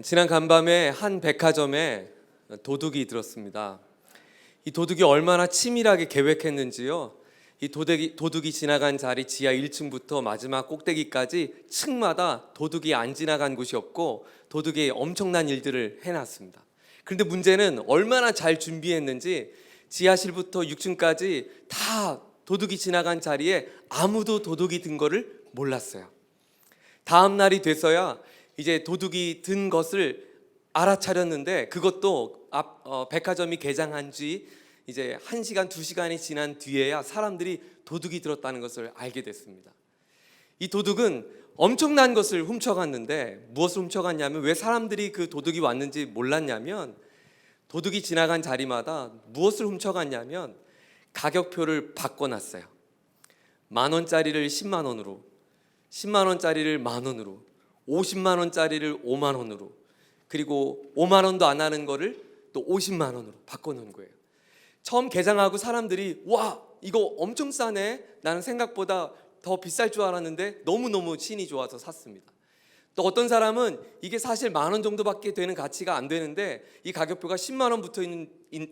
지난 간밤에 한 백화점에 도둑이 들었습니다. 이 도둑이 얼마나 치밀하게 계획했는지요. 이 도둑이 지나간 자리 지하 1층부터 마지막 꼭대기까지 층마다 도둑이 안 지나간 곳이 없고 도둑이 엄청난 일들을 해놨습니다. 그런데 문제는 얼마나 잘 준비했는지 지하실부터 6층까지 다 도둑이 지나간 자리에 아무도 도둑이 든 거를 몰랐어요. 다음 날이 돼서야 이제 도둑이 든 것을 알아차렸는데, 그것도 백화점이 개장한 지 이제 1시간, 2시간이 지난 뒤에야 사람들이 도둑이 들었다는 것을 알게 됐습니다. 이 도둑은 엄청난 것을 훔쳐갔는데, 무엇을 훔쳐갔냐면, 왜 사람들이 그 도둑이 왔는지 몰랐냐면, 도둑이 지나간 자리마다 무엇을 훔쳐갔냐면 가격표를 바꿔놨어요. 10,000원짜리를 10만 원으로, 10만 원짜리를 10,000원으로, 50만 원짜리를 5만 원으로, 그리고 5만 원도 안 하는 거를 또 50만 원으로 바꿔놓은 거예요. 처음 개장하고 사람들이 와, 이거 엄청 싸네, 나는 생각보다 더 비쌀 줄 알았는데 너무너무 신이 좋아서 샀습니다. 또 어떤 사람은 이게 사실 10,000원 정도밖에 되는 가치가 안 되는데 이 가격표가 10만 원 붙어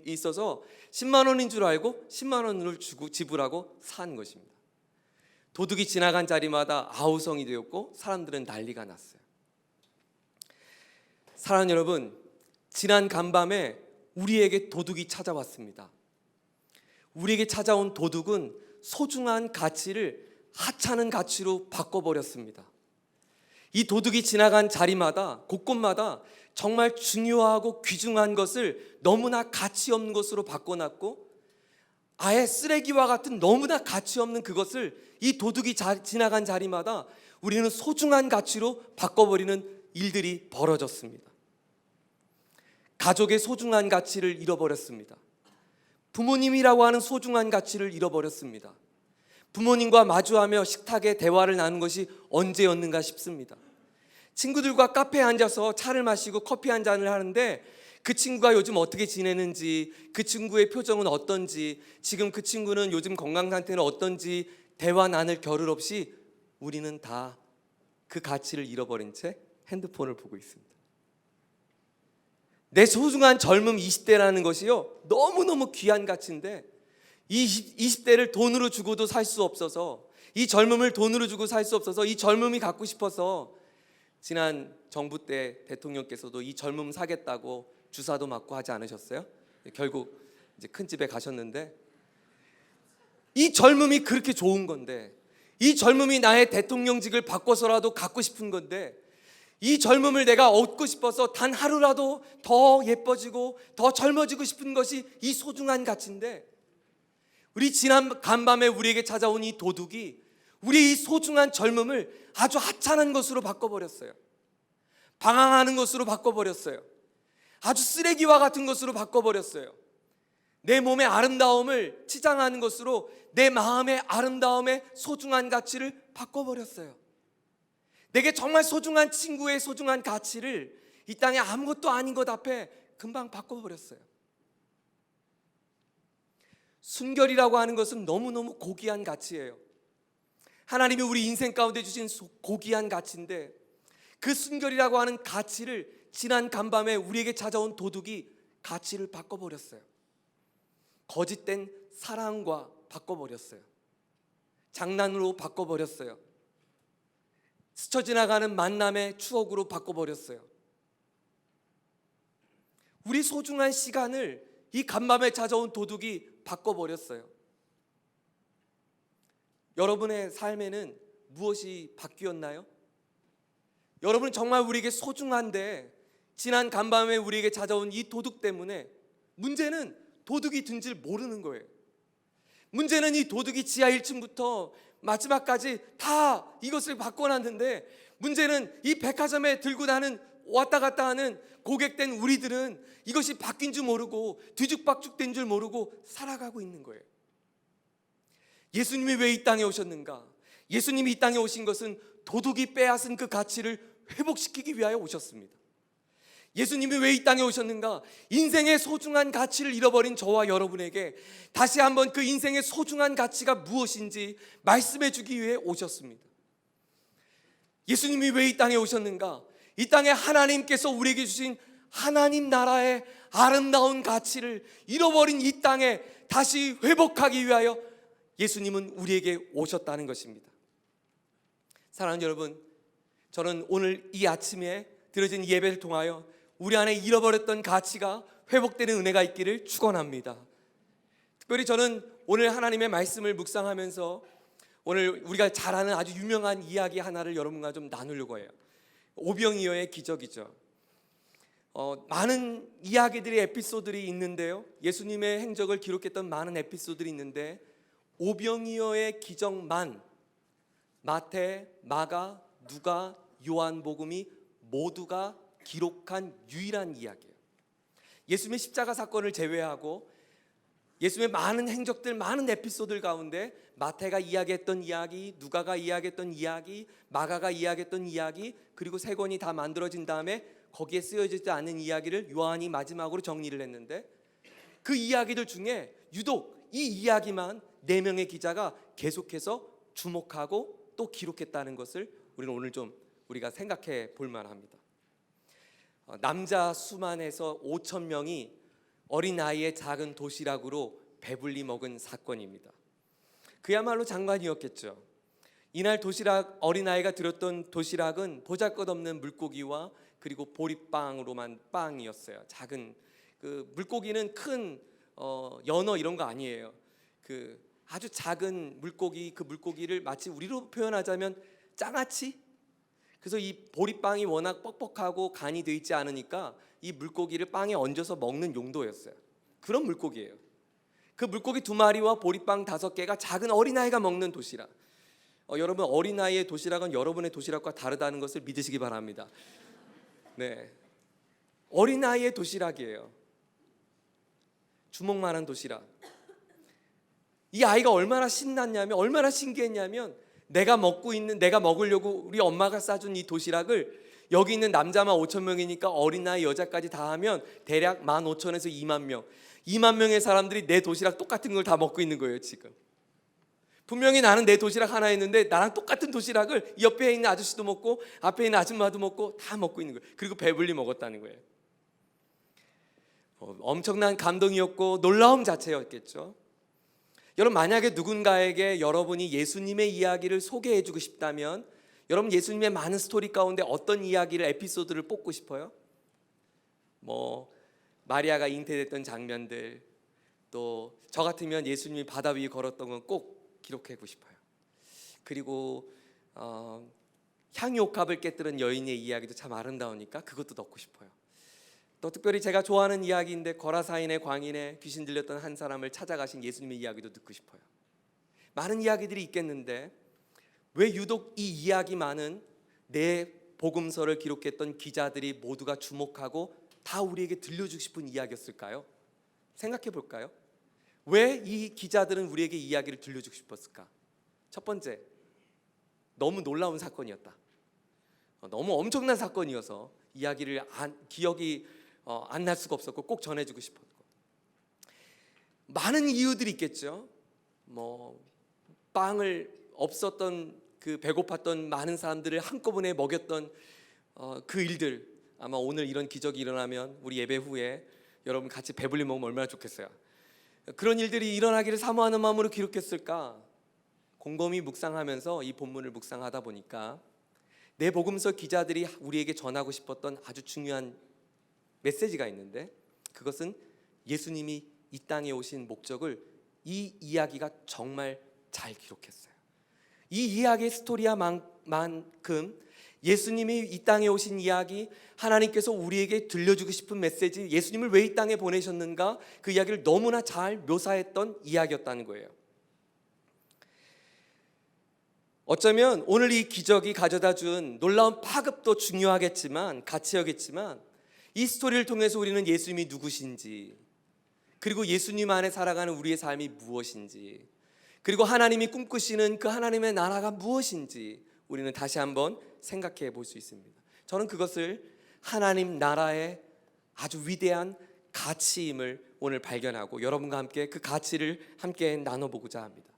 있어서 10만 원인 줄 알고 10만 원을 주고 지불하고 산 것입니다. 도둑이 지나간 자리마다 아우성이 되었고 사람들은 난리가 났어요. 사랑하는 여러분, 지난 간밤에 우리에게 도둑이 찾아왔습니다. 우리에게 찾아온 도둑은 소중한 가치를 하찮은 가치로 바꿔버렸습니다. 이 도둑이 지나간 자리마다, 곳곳마다 정말 중요하고 귀중한 것을 너무나 가치 없는 것으로 바꿔놨고, 아예 쓰레기와 같은 너무나 가치 없는 그것을 이 도둑이 지나간 자리마다 우리는 소중한 가치로 바꿔버리는 일들이 벌어졌습니다. 가족의 소중한 가치를 잃어버렸습니다. 부모님이라고 하는 소중한 가치를 잃어버렸습니다. 부모님과 마주하며 식탁에 대화를 나눈 것이 언제였는가 싶습니다. 친구들과 카페에 앉아서 차를 마시고 커피 한 잔을 하는데 그 친구가 요즘 어떻게 지내는지, 그 친구의 표정은 어떤지, 지금 그 친구는 요즘 건강 상태는 어떤지 대화 나눌 겨를 없이 우리는 다 그 가치를 잃어버린 채 핸드폰을 보고 있습니다. 내 소중한 젊음 20대라는 것이요, 너무너무 귀한 가치인데 이 20대를 돈으로 주고도 살 수 없어서, 이 젊음을 돈으로 주고 살 수 없어서, 이 젊음이 갖고 싶어서 지난 정부 때 대통령께서도 이 젊음 사겠다고 주사도 맞고 하지 않으셨어요? 결국 이제 큰 집에 가셨는데, 이 젊음이 그렇게 좋은 건데, 이 젊음이 나의 대통령직을 바꿔서라도 갖고 싶은 건데, 이 젊음을 내가 얻고 싶어서 단 하루라도 더 예뻐지고 더 젊어지고 싶은 것이 이 소중한 가치인데, 우리 지난 간밤에 우리에게 찾아온 이 도둑이 우리 이 소중한 젊음을 아주 하찮은 것으로 바꿔버렸어요. 방황하는 것으로 바꿔버렸어요. 아주 쓰레기와 같은 것으로 바꿔버렸어요. 내 몸의 아름다움을 치장하는 것으로 내 마음의 아름다움의 소중한 가치를 바꿔버렸어요. 내게 정말 소중한 친구의 소중한 가치를 이 땅에 아무것도 아닌 것 앞에 금방 바꿔버렸어요. 순결이라고 하는 것은 너무너무 고귀한 가치예요. 하나님이 우리 인생 가운데 주신 고귀한 가치인데, 그 순결이라고 하는 가치를 지난 간밤에 우리에게 찾아온 도둑이 가치를 바꿔버렸어요. 거짓된 사랑과 바꿔버렸어요. 장난으로 바꿔버렸어요. 스쳐 지나가는 만남의 추억으로 바꿔버렸어요. 우리 소중한 시간을 이 간밤에 찾아온 도둑이 바꿔버렸어요. 여러분의 삶에는 무엇이 바뀌었나요? 여러분은 정말 우리에게 소중한데 지난 간밤에 우리에게 찾아온 이 도둑 때문에, 문제는 도둑이 든 줄 모르는 거예요. 문제는 이 도둑이 지하 1층부터 마지막까지 다 이것을 바꿔놨는데, 문제는 이 백화점에 들고 나는 왔다 갔다 하는 고객된 우리들은 이것이 바뀐 줄 모르고 뒤죽박죽된 줄 모르고 살아가고 있는 거예요. 예수님이 왜 이 땅에 오셨는가? 예수님이 이 땅에 오신 것은 도둑이 빼앗은 그 가치를 회복시키기 위하여 오셨습니다. 예수님이 왜 이 땅에 오셨는가? 인생의 소중한 가치를 잃어버린 저와 여러분에게 다시 한번 그 인생의 소중한 가치가 무엇인지 말씀해 주기 위해 오셨습니다. 예수님이 왜 이 땅에 오셨는가? 이 땅에 하나님께서 우리에게 주신 하나님 나라의 아름다운 가치를 잃어버린 이 땅에 다시 회복하기 위하여 예수님은 우리에게 오셨다는 것입니다. 사랑하는 여러분, 저는 오늘 이 아침에 드려진 예배를 통하여 우리 안에 잃어버렸던 가치가 회복되는 은혜가 있기를 축원합니다. 특별히 저는 오늘 하나님의 말씀을 묵상하면서 오늘 우리가 잘 아는 아주 유명한 이야기 하나를 여러분과 좀 나누려고 해요. 오병이어의 기적이죠. 많은 이야기들이 에피소드들이 있는데요, 예수님의 행적을 기록했던 많은 에피소드들이 있는데 오병이어의 기적만 마태, 마가, 누가, 요한복음이 모두가 기록한 유일한 이야기예요. 예수님의 십자가 사건을 제외하고 예수님의 많은 행적들, 많은 에피소드들 가운데 마태가 이야기했던 이야기, 누가가 이야기했던 이야기, 마가가 이야기했던 이야기, 그리고 세 권이 다 만들어진 다음에 거기에 쓰여지지 않은 이야기를 요한이 마지막으로 정리를 했는데, 그 이야기들 중에 유독 이 이야기만 4명의 기자가 계속해서 주목하고 또 기록했다는 것을 우리는 오늘 좀 우리가 생각해 볼 만합니다. 남자 수만에서 5천 명이 어린아이의 작은 도시락으로 배불리 먹은 사건입니다. 그야말로 장관이었겠죠. 이날 어린아이가 들었던 도시락은 보잘것없는 물고기와 그리고 보리빵으로만 빵이었어요. 작은 그 물고기는 큰 연어 이런 거 아니에요. 그 아주 작은 물고기, 그 물고기를 마치 우리로 표현하자면 장아찌? 그래서 이 보리빵이 워낙 뻑뻑하고 간이 돼 있지 않으니까 이 물고기를 빵에 얹어서 먹는 용도였어요. 그런 물고기예요. 그 물고기 2마리와 보리빵 5개가 작은 어린아이가 먹는 도시락. 여러분, 어린아이의 도시락은 여러분의 도시락과 다르다는 것을 믿으시기 바랍니다. 네, 어린아이의 도시락이에요. 주먹만한 도시락. 이 아이가 얼마나 신났냐면, 얼마나 신기했냐면, 내가 먹으려고 우리 엄마가 싸준 이 도시락을 여기 있는 남자만 5천 명이니까 어린아이 여자까지 다 하면 대략 15,000에서 2만 명, 2만 명의 사람들이 내 도시락 똑같은 걸 다 먹고 있는 거예요. 지금 분명히 나는 내 도시락 하나 있는데 나랑 똑같은 도시락을 옆에 있는 아저씨도 먹고 앞에 있는 아줌마도 먹고 다 먹고 있는 거예요. 그리고 배불리 먹었다는 거예요. 엄청난 감동이었고 놀라움 자체였겠죠. 여러분, 만약에 누군가에게 여러분이 예수님의 이야기를 소개해주고 싶다면 여러분, 예수님의 많은 스토리 가운데 어떤 이야기를, 에피소드를 뽑고 싶어요? 마리아가 잉태됐던 장면들, 또 저 같으면 예수님이 바다 위에 걸었던 건 꼭 기록하고 싶어요. 그리고 향유옥합을 깨뜨린 여인의 이야기도 참 아름다우니까 그것도 넣고 싶어요. 또 특별히 제가 좋아하는 이야기인데 거라사인의 광인에 귀신 들렸던 한 사람을 찾아가신 예수님의 이야기도 듣고 싶어요. 많은 이야기들이 있겠는데 왜 유독 이 이야기만은 내 복음서를 기록했던 기자들이 모두가 주목하고 다 우리에게 들려주고 싶은 이야기였을까요? 생각해 볼까요? 왜 이 기자들은 우리에게 이야기를 들려주고 싶었을까? 첫 번째, 너무 놀라운 사건이었다. 너무 엄청난 사건이어서 이야기를 기억이 안 날 수가 없었고 꼭 전해주고 싶었고, 많은 이유들이 있겠죠. 빵을 없었던 그 배고팠던 많은 사람들을 한꺼번에 먹였던 그 일들, 아마 오늘 이런 기적이 일어나면 우리 예배 후에 여러분 같이 배불리 먹으면 얼마나 좋겠어요. 그런 일들이 일어나기를 사모하는 마음으로 기록했을까? 곰곰이 묵상하면서 이 본문을 묵상하다 보니까 내 복음서 기자들이 우리에게 전하고 싶었던 아주 중요한 메시지가 있는데, 그것은 예수님이 이 땅에 오신 목적을 이 이야기가 정말 잘 기록했어요. 이 이야기의 스토리야만큼 예수님이 이 땅에 오신 이야기, 하나님께서 우리에게 들려주고 싶은 메시지, 예수님을 왜 이 땅에 보내셨는가, 그 이야기를 너무나 잘 묘사했던 이야기였다는 거예요. 어쩌면 오늘 이 기적이 가져다 준 놀라운 파급도 중요하겠지만, 가치였겠지만, 이 스토리를 통해서 우리는 예수님이 누구신지, 그리고 예수님 안에 살아가는 우리의 삶이 무엇인지, 그리고 하나님이 꿈꾸시는 그 하나님의 나라가 무엇인지 우리는 다시 한번 생각해 볼 수 있습니다. 저는 그것을 하나님 나라의 아주 위대한 가치임을 오늘 발견하고 여러분과 함께 그 가치를 함께 나눠보고자 합니다.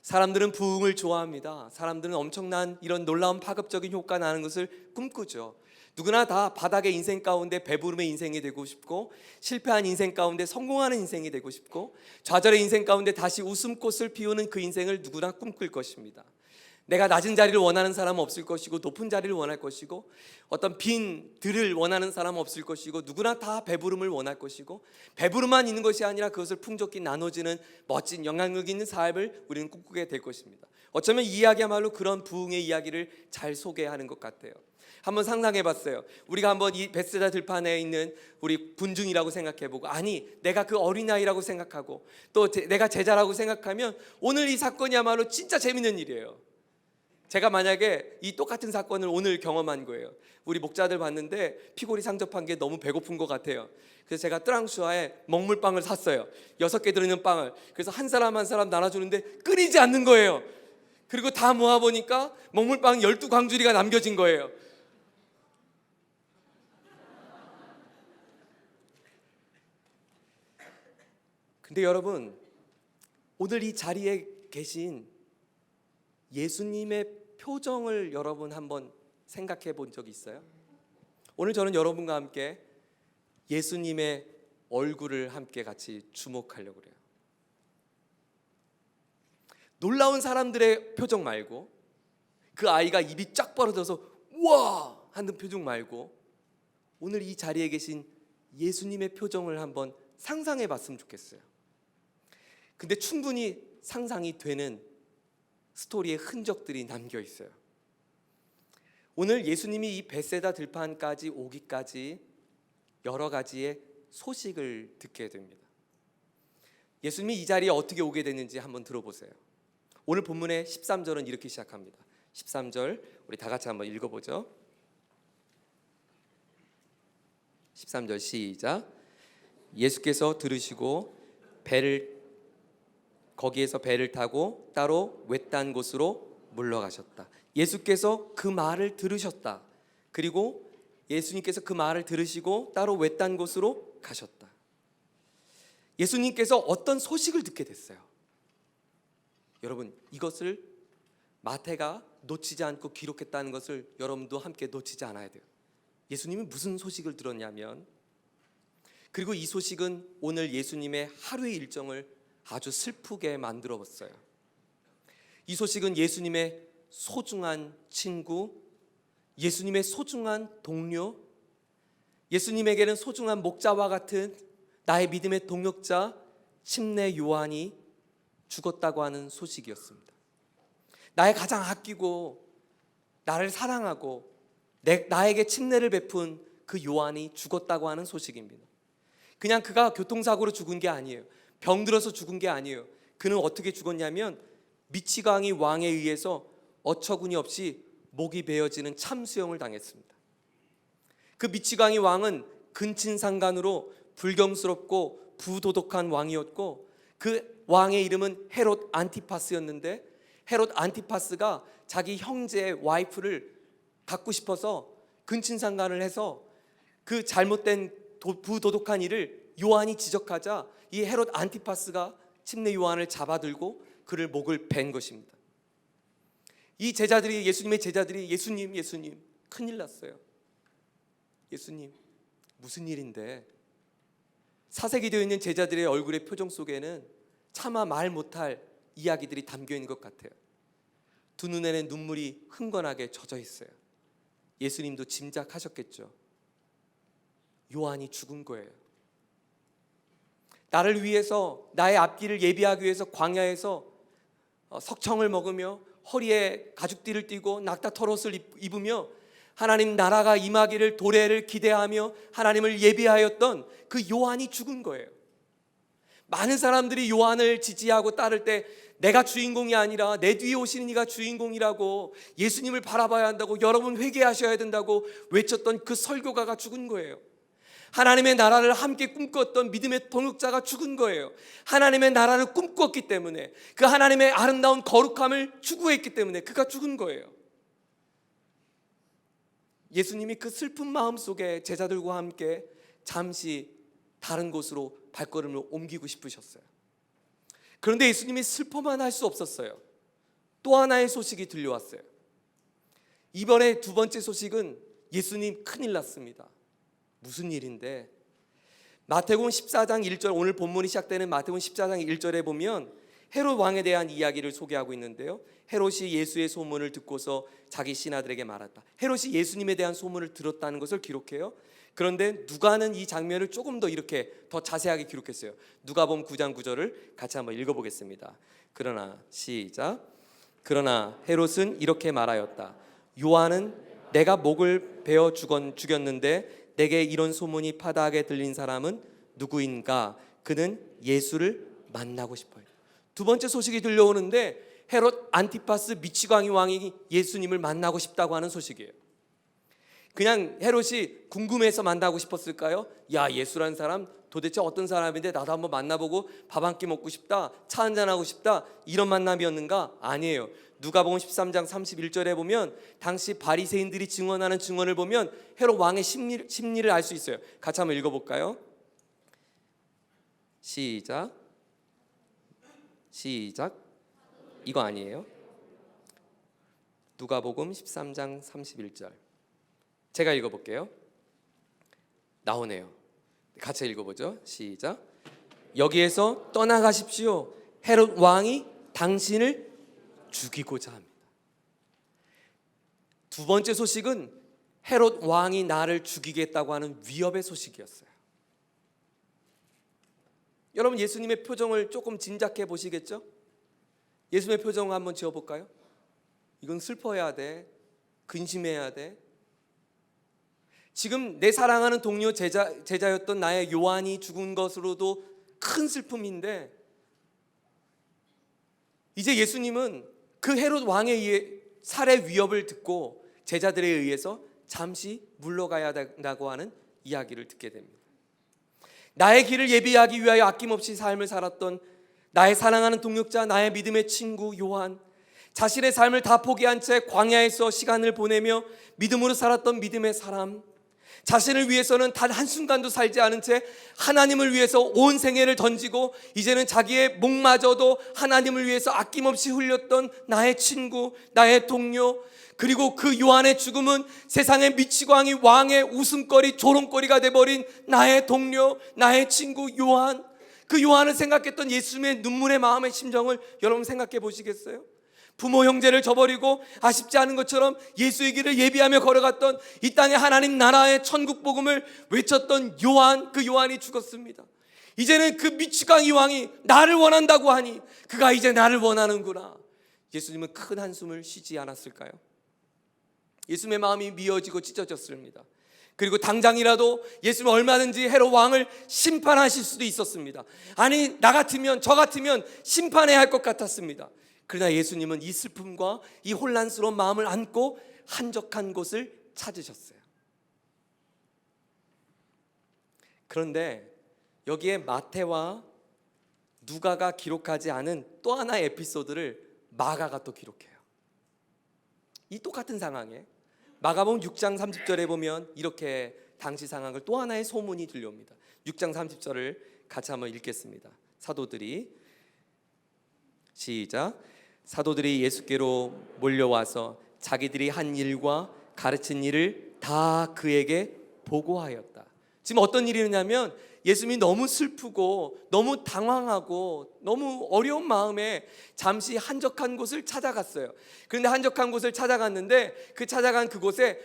사람들은 부흥을 좋아합니다. 사람들은 엄청난 이런 놀라운 파급적인 효과 나는 것을 꿈꾸죠. 누구나 다 바닥의 인생 가운데 배부름의 인생이 되고 싶고, 실패한 인생 가운데 성공하는 인생이 되고 싶고, 좌절의 인생 가운데 다시 웃음꽃을 피우는 그 인생을 누구나 꿈꿀 것입니다. 내가 낮은 자리를 원하는 사람은 없을 것이고, 높은 자리를 원할 것이고, 어떤 빈 들을 원하는 사람은 없을 것이고, 누구나 다 배부름을 원할 것이고, 배부름만 있는 것이 아니라 그것을 풍족히 나눠지는 멋진 영향력 있는 삶을 우리는 꿈꾸게 될 것입니다. 어쩌면 이 이야기야말로 그런 부흥의 이야기를 잘 소개하는 것 같아요. 한번 상상해 봤어요. 우리가 한번 이 벳세다 들판에 있는 우리 군중이라고 생각해보고, 아니 내가 그 어린아이라고 생각하고, 또 내가 제자라고 생각하면 오늘 이 사건이야말로 진짜 재밌는 일이에요. 제가 만약에 이 똑같은 사건을 오늘 경험한 거예요. 우리 목자들 봤는데 피골이 상접한 게 너무 배고픈 것 같아요. 그래서 제가 뜨랑슈아에 먹물빵을 샀어요. 6개 들어있는 빵을. 그래서 한 사람 한 사람 나눠주는데 끊이지 않는 거예요. 그리고 다 모아보니까 먹물빵 12광주리가 남겨진 거예요. 근데 여러분, 오늘 이 자리에 계신 예수님의 표정을 여러분 한번 생각해 본 적이 있어요? 오늘 저는 여러분과 함께 예수님의 얼굴을 함께 같이 주목하려고 그래요. 놀라운 사람들의 표정 말고, 그 아이가 입이 쫙 벌어져서 우와 하는 표정 말고, 오늘 이 자리에 계신 예수님의 표정을 한번 상상해 봤으면 좋겠어요. 근데 충분히 상상이 되는 스토리의 흔적들이 남겨 있어요. 오늘 예수님이 이 벳세다 들판까지 오기까지 여러 가지의 소식을 듣게 됩니다. 예수님이 이 자리에 어떻게 오게 됐는지 한번 들어보세요. 오늘 본문의 13절은 이렇게 시작합니다. 13절 우리 다 같이 한번 읽어보죠. 13절 시작. 예수께서 들으시고 거기에서 배를 타고 따로 외딴 곳으로 물러가셨다. 예수께서 그 말을 들으셨다. 그리고 예수님께서 그 말을 들으시고 따로 외딴 곳으로 가셨다. 예수님께서 어떤 소식을 듣게 됐어요? 여러분, 이것을 마태가 놓치지 않고 기록했다는 것을 여러분도 함께 놓치지 않아야 돼요. 예수님이 무슨 소식을 들었냐면, 그리고 이 소식은 오늘 예수님의 하루의 일정을 아주 슬프게 만들어봤어요. 이 소식은 예수님의 소중한 친구, 예수님의 소중한 동료, 예수님에게는 소중한 목자와 같은 나의 믿음의 동역자 침례 요한이 죽었다고 하는 소식이었습니다. 나의 가장 아끼고 나를 사랑하고 나에게 침례를 베푼 그 요한이 죽었다고 하는 소식입니다. 그냥 그가 교통사고로 죽은 게 아니에요. 병들어서 죽은 게 아니에요. 그는 어떻게 죽었냐면 미치광이 왕에 의해서 어처구니 없이 목이 베어지는 참수형을 당했습니다. 그 미치광이 왕은 근친상간으로 불경스럽고 부도덕한 왕이었고, 그 왕의 이름은 헤롯 안티파스였는데, 헤롯 안티파스가 자기 형제의 와이프를 갖고 싶어서 근친상간을 해서 그 잘못된 부도덕한 일을 요한이 지적하자 이 헤롯 안티파스가 침례 요한을 잡아들고 그를 목을 벤 것입니다. 이 제자들이, 예수님의 제자들이 예수님 큰일 났어요. 예수님 무슨 일인데? 사색이 되어 있는 제자들의 얼굴의 표정 속에는 차마 말 못할 이야기들이 담겨 있는 것 같아요. 두 눈에는 눈물이 흥건하게 젖어 있어요. 예수님도 짐작하셨겠죠. 요한이 죽은 거예요. 나를 위해서, 나의 앞길을 예비하기 위해서 광야에서 석청을 먹으며 허리에 가죽띠를 띠고 낙타털옷을 입으며 하나님 나라가 임하기를 도래를 기대하며 하나님을 예비하였던 그 요한이 죽은 거예요. 많은 사람들이 요한을 지지하고 따를 때 내가 주인공이 아니라 내 뒤에 오시는 이가 주인공이라고, 예수님을 바라봐야 한다고, 여러분 회개하셔야 된다고 외쳤던 그 설교가가 죽은 거예요. 하나님의 나라를 함께 꿈꿨던 믿음의 동역자가 죽은 거예요. 하나님의 나라를 꿈꿨기 때문에, 그 하나님의 아름다운 거룩함을 추구했기 때문에 그가 죽은 거예요. 예수님이 그 슬픈 마음 속에 제자들과 함께 잠시 다른 곳으로 발걸음을 옮기고 싶으셨어요. 그런데 예수님이 슬퍼만 할 수 없었어요. 또 하나의 소식이 들려왔어요. 이번에 두 번째 소식은 예수님 큰일 났습니다. 무슨 일인데? 마태복음 14장 1절, 오늘 본문이 시작되는 마태복음 14장 1절에 보면 헤롯 왕에 대한 이야기를 소개하고 있는데요. 헤롯이 예수의 소문을 듣고서 자기 신하들에게 말했다. 헤롯이 예수님에 대한 소문을 들었다는 것을 기록해요. 그런데 누가는 이 장면을 조금 더 이렇게 더 자세하게 기록했어요. 누가복음 9장 9절을 같이 한번 읽어보겠습니다. 그러나 시작. 그러나 헤롯은 이렇게 말하였다. 요한은 내가 목을 베어 죽였는데 내게 이런 소문이 파다하게 들린 사람은 누구인가? 그는 예수를 만나고 싶어요. 두 번째 소식이 들려오는데 헤롯 안티파스 미치광이 왕이 예수님을 만나고 싶다고 하는 소식이에요. 그냥 헤롯이 궁금해서 만나고 싶었을까요? 야, 예수라는 사람 도대체 어떤 사람인데 나도 한번 만나보고 밥 한 끼 먹고 싶다, 차 한잔 하고 싶다, 이런 만남이었는가? 아니에요. 누가복음 13장 31절에 보면 당시 바리새인들이 증언하는 증언을 보면 헤롯 왕의 심리를 알 수 있어요. 같이 한번 읽어볼까요? 시작. 이거 아니에요? 누가복음 13장 31절. 제가 읽어볼게요. 나오네요. 같이 읽어보죠. 시작. 여기에서 떠나가십시오. 헤롯 왕이 당신을 죽이고자 합니다. 두 번째 소식은 헤롯 왕이 나를 죽이겠다고 하는 위협의 소식이었어요. 여러분, 예수님의 표정을 조금 짐작해 보시겠죠? 예수님의 표정 한번 지어볼까요? 이건 슬퍼해야 돼. 근심해야 돼. 지금 내 사랑하는 동료 제자였던 나의 요한이 죽은 것으로도 큰 슬픔인데, 이제 예수님은 그 헤롯 왕에 의해 살해 위협을 듣고 제자들에 의해서 잠시 물러가야 한다고 하는 이야기를 듣게 됩니다. 나의 길을 예비하기 위하여 아낌없이 삶을 살았던 나의 사랑하는 동역자, 나의 믿음의 친구 요한, 자신의 삶을 다 포기한 채 광야에서 시간을 보내며 믿음으로 살았던 믿음의 사람, 자신을 위해서는 단 한순간도 살지 않은 채 하나님을 위해서 온 생애를 던지고 이제는 자기의 목마저도 하나님을 위해서 아낌없이 흘렸던 나의 친구, 나의 동료, 그리고 그 요한의 죽음은 세상의 미치광이 왕의 웃음거리, 조롱거리가 돼버린 나의 동료, 나의 친구 요한, 그 요한을 생각했던 예수님의 눈물의 마음의 심정을 여러분 생각해 보시겠어요? 부모 형제를 저버리고 아쉽지 않은 것처럼 예수의 길을 예비하며 걸어갔던 이 땅의 하나님 나라의 천국 복음을 외쳤던 요한, 그 요한이 죽었습니다. 이제는 그 미치광이 왕이 나를 원한다고 하니 그가 이제 나를 원하는구나. 예수님은 큰 한숨을 쉬지 않았을까요? 예수님의 마음이 미어지고 찢어졌습니다. 그리고 당장이라도 예수님 얼마든지 헤롯 왕을 심판하실 수도 있었습니다. 아니, 나 같으면, 저 같으면 심판해야 할 것 같았습니다. 그러나 예수님은 이 슬픔과 이 혼란스러운 마음을 안고 한적한 곳을 찾으셨어요. 그런데 여기에 마태와 누가가 기록하지 않은 또 하나의 에피소드를 마가가 또 기록해요. 이 똑같은 상황에 마가복음 6장 30절에 보면 이렇게 당시 상황을 또 하나의 소문이 들려옵니다. 6장 30절을 같이 한번 읽겠습니다. 사도들이 시작. 사도들이 예수께로 몰려와서 자기들이 한 일과 가르친 일을 다 그에게 보고하였다. 지금 어떤 일이 있냐면 예수님이 너무 슬프고 너무 당황하고 너무 어려운 마음에 잠시 한적한 곳을 찾아갔어요. 그런데 한적한 곳을 찾아갔는데 그 찾아간 그곳에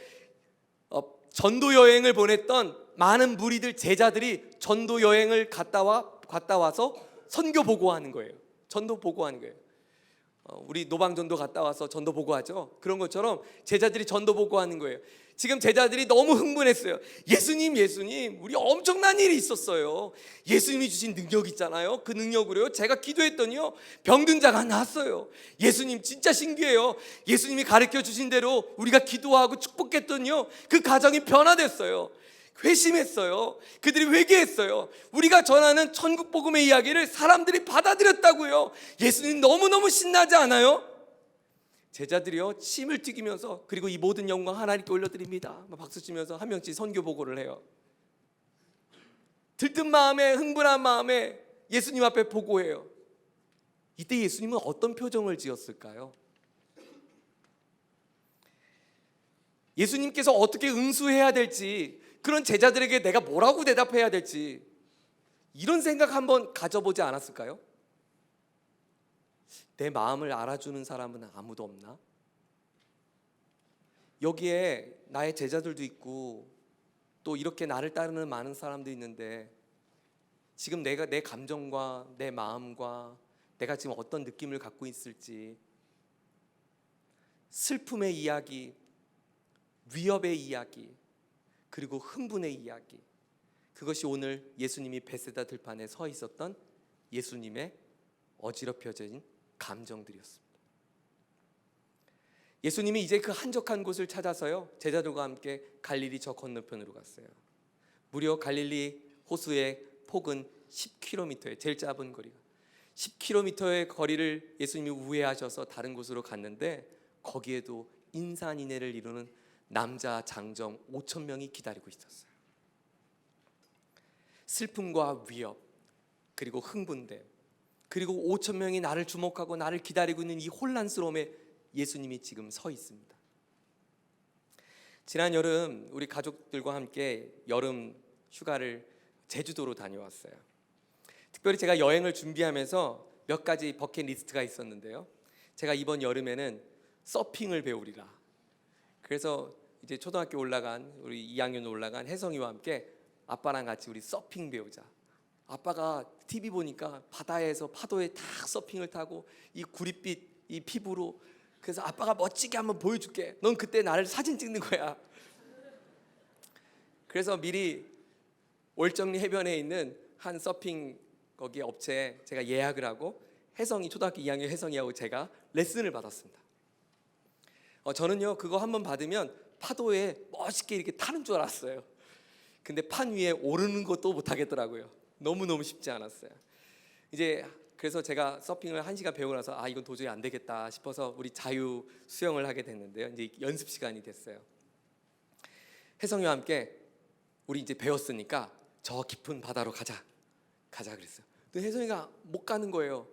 전도 여행을 보냈던 많은 무리들, 제자들이 전도 여행을 갔다 와서 선교 보고하는 거예요. 전도 보고하는 거예요. 우리 노방전도 갔다 와서 전도 보고하죠. 그런 것처럼 제자들이 전도 보고하는 거예요. 지금 제자들이 너무 흥분했어요. 예수님, 우리 엄청난 일이 있었어요. 예수님이 주신 능력 있잖아요. 그 능력으로요, 제가 기도했더니요, 병든 자가 나았어요. 예수님 진짜 신기해요. 예수님이 가르쳐 주신 대로 우리가 기도하고 축복했더니요, 그 가정이 변화됐어요. 회심했어요. 그들이 회개했어요. 우리가 전하는 천국 복음의 이야기를 사람들이 받아들였다고요. 예수님 너무너무 신나지 않아요? 제자들이요, 침을 튀기면서 그리고 이 모든 영광 하나님께 올려드립니다 박수 치면서 한 명씩 선교 보고를 해요. 들뜬 마음에, 흥분한 마음에 예수님 앞에 보고해요. 이때 예수님은 어떤 표정을 지었을까요? 예수님께서 어떻게 응수해야 될지, 그런 제자들에게 내가 뭐라고 대답해야 될지, 이런 생각 한번 가져보지 않았을까요? 내 마음을 알아주는 사람은 아무도 없나? 여기에 나의 제자들도 있고 또 이렇게 나를 따르는 많은 사람도 있는데, 지금 내가 내 감정과 내 마음과 내가 지금 어떤 느낌을 갖고 있을지, 슬픔의 이야기, 위협의 이야기, 그리고 흥분의 이야기, 그것이 오늘 예수님이 베세다 들판에 서 있었던 예수님의 어지럽혀진 감정들이었습니다. 예수님이 이제 그 한적한 곳을 찾아서요, 제자들과 함께 갈릴리 저 건너편으로 갔어요. 무려 갈릴리 호수의 폭은 10km에, 제일 짧은 거리가 10km의 거리를 예수님이 우회하셔서 다른 곳으로 갔는데, 거기에도 인산인해를 이루는 남자 장정 5,000명이 기다리고 있었어요. 슬픔과 위협, 그리고 흥분됨, 그리고 5,000명이 나를 주목하고 나를 기다리고 있는 이 혼란스러움에 예수님이 지금 서 있습니다. 지난 여름 우리 가족들과 함께 여름 휴가를 제주도로 다녀왔어요. 특별히 제가 여행을 준비하면서 몇 가지 버킷리스트가 있었는데요, 제가 이번 여름에는 서핑을 배우리라. 그래서 이제 초등학교 올라간, 우리 2학년 올라간 혜성이와 함께 아빠랑 같이 우리 서핑 배우자. 아빠가 TV 보니까 바다에서 파도에 딱 서핑을 타고 이 구릿빛 이 피부로, 그래서 아빠가 멋지게 한번 보여줄게. 넌 그때 나를 사진 찍는 거야. 그래서 미리 월정리 해변에 있는 한 서핑 거기 업체에 제가 예약을 하고 혜성이, 초등학교 2학년 혜성이하고 제가 레슨을 받았습니다. 저는요 그거 한번 받으면 파도에 멋있게 이렇게 타는 줄 알았어요. 근데 판 위에 오르는 것도 못 하겠더라고요. 너무너무 쉽지 않았어요. 이제 그래서 제가 서핑을 1시간 배우고 나서 이건 도저히 안 되겠다 싶어서 우리 자유 수영을 하게 됐는데요, 이제 연습 시간이 됐어요. 혜성이와 함께 우리 이제 배웠으니까 저 깊은 바다로 가자 그랬어요. 근데 혜성이가 못 가는 거예요.